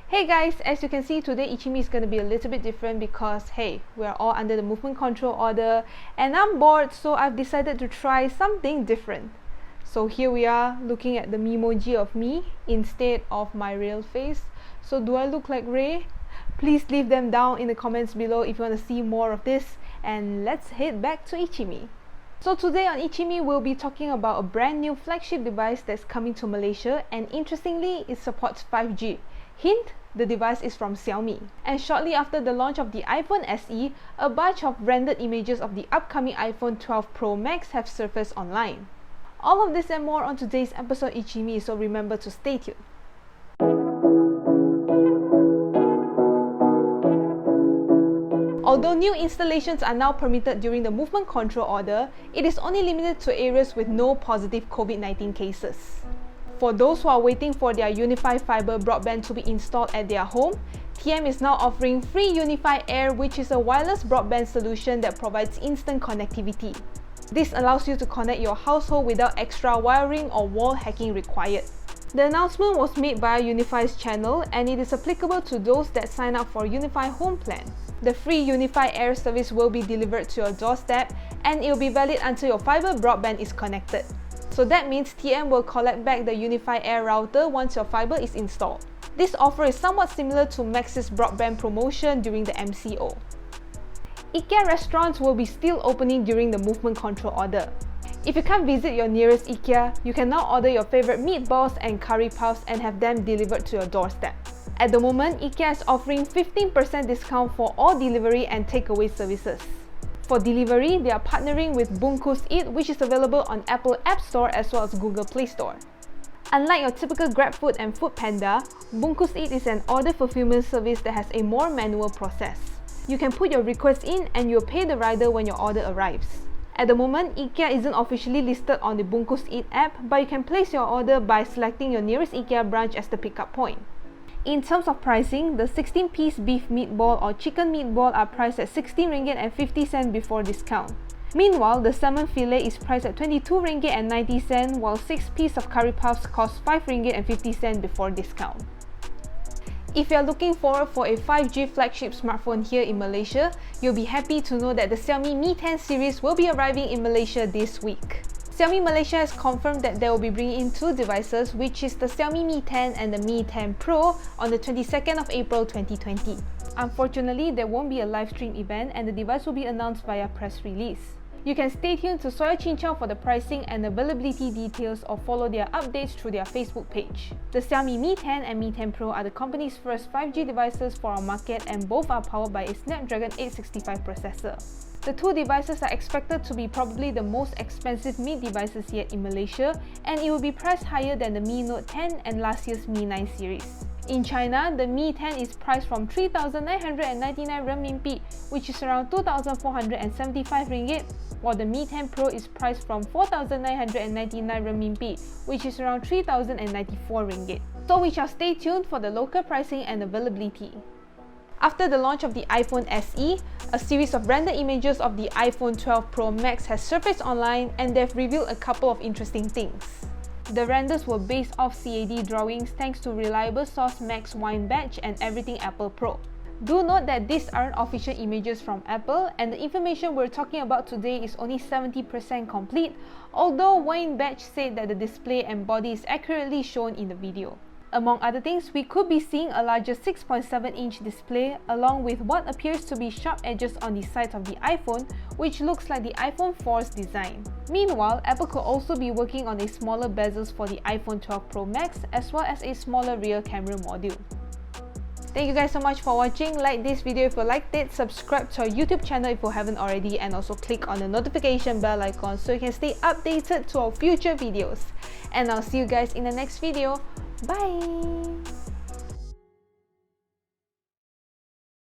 Hey guys, as you can see today ICYMI is going to be a little bit different because hey, we are all under the movement control order and I'm bored, so I've decided to try something different. So here we are looking at the Memoji of me instead of my real face. So do I look like Ray? Please leave them down in the comments below if you want to see more of this, and let's head back to ICYMI. So today on ICYMI we'll be talking about a brand new flagship device that's coming to Malaysia, and interestingly it supports 5G. Hint, the device is from Xiaomi. And shortly after the launch of the iPhone SE, a bunch of rendered images of the upcoming iPhone 12 Pro Max have surfaced online. All of this and more on today's episode ICYMI, so remember to stay tuned. Although new installations are now permitted during the movement control order, it is only limited to areas with no positive COVID-19 cases. For those who are waiting for their Unifi fibre broadband to be installed at their home, TM is now offering free Unifi Air, which is a wireless broadband solution that provides instant connectivity. This allows you to connect your household without extra wiring or wall hacking required. The announcement was made via Unifi's channel, and it is applicable to those that sign up for Unifi Home Plan. The free Unifi Air service will be delivered to your doorstep, and it will be valid until your fibre broadband is connected. So that means TM will collect back the Unifi Air router once your fibre is installed. This offer is somewhat similar to Max's broadband promotion during the MCO. IKEA restaurants will be still opening during the movement control order. If you can't visit your nearest IKEA, you can now order your favourite meatballs and curry puffs and have them delivered to your doorstep. At the moment, IKEA is offering 15% discount for all delivery and takeaway services. For delivery, they are partnering with Bungkus Eat, which is available on Apple App Store as well as Google Play Store. Unlike your typical GrabFood and Foodpanda, Bungkus Eat is an order fulfillment service that has a more manual process. You can put your request in and you'll pay the rider when your order arrives. At the moment, IKEA isn't officially listed on the Bungkus Eat app, but you can place your order by selecting your nearest IKEA branch as the pickup point. In terms of pricing, the 16-piece beef meatball or chicken meatball are priced at 16 ringgit and 50 cents before discount. Meanwhile, the salmon fillet is priced at 22 ringgit and 90 cents, while 6 pieces of curry puffs cost 5 ringgit and 50 cents before discount. If you are looking forward for a 5G flagship smartphone here in Malaysia, you'll be happy to know that the Xiaomi Mi 10 series will be arriving in Malaysia this week. Xiaomi Malaysia has confirmed that they will be bringing in two devices, which is the Xiaomi Mi 10 and the Mi 10 Pro on the 22nd of April 2020. Unfortunately, there won't be a live stream event and the device will be announced via press release. You can stay tuned to Soya Chinchao for the pricing and availability details, or follow their updates through their Facebook page. The Xiaomi Mi 10 and Mi 10 Pro are the company's first 5G devices for our market, and both are powered by a Snapdragon 865 processor. The two devices are expected to be probably the most expensive Mi devices yet in Malaysia, and it will be priced higher than the Mi Note 10 and last year's Mi 9 series. In China, the Mi 10 is priced from 3,999 renminbi, which is around 2,475 ringgit, while the Mi 10 Pro is priced from 4,999 renminbi, which is around 3,094 ringgit. So we shall stay tuned for the local pricing and availability. After the launch of the iPhone SE, a series of rendered images of the iPhone 12 Pro Max has surfaced online, and they've revealed a couple of interesting things. The renders were based off CAD drawings thanks to reliable source Max Wine Badge and Everything Apple Pro. Do note that these aren't official images from Apple, and the information we're talking about today is only 70% complete, although Wine Badge said that the display and body is accurately shown in the video. Among other things, we could be seeing a larger 6.7-inch display along with what appears to be sharp edges on the sides of the iPhone, which looks like the iPhone 4's design. Meanwhile, Apple could also be working on a smaller bezels for the iPhone 12 Pro Max as well as a smaller rear camera module. Thank you guys so much for watching. Like this video if you liked it, subscribe to our YouTube channel if you haven't already, and also click on the notification bell icon so you can stay updated to our future videos. And I'll see you guys in the next video. Bye!